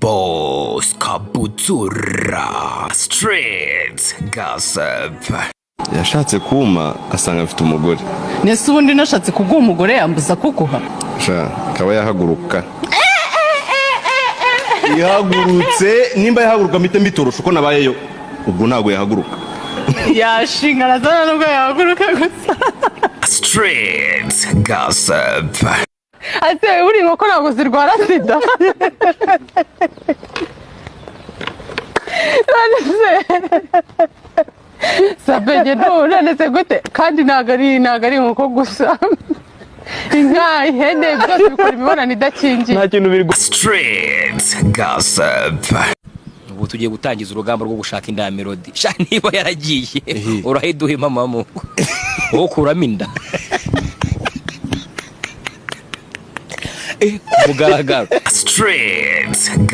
Boss Kabutura Street Gossip. Yashatse kuma asanga afite umugore. Nese ubundi nashatse kuguha umugore yambuza kuguha. Kaba yahaguruka. Yahagurutse nimba yahaguruka mite mbitorosha uko nabayeyo. Ubwo ntago yahaguruka. Yashinga nazana nubwo yahaguruka gusa. Street Gossip. Ate uri inkoko ntabwo zirwara sida. Sabenye nonese gute kandi ntago ari inkoko gusa. Inka ihene byose bikora imibonano idakingiye. Nta kintu biri Street Gossip. Ubu tugiye gutangiza urugamba rwo gushaka inda ya Melody. Sha niba yaragiye urahiduhe mama mu. Wo kuramo inda. Mugaragaro. Street Gossip.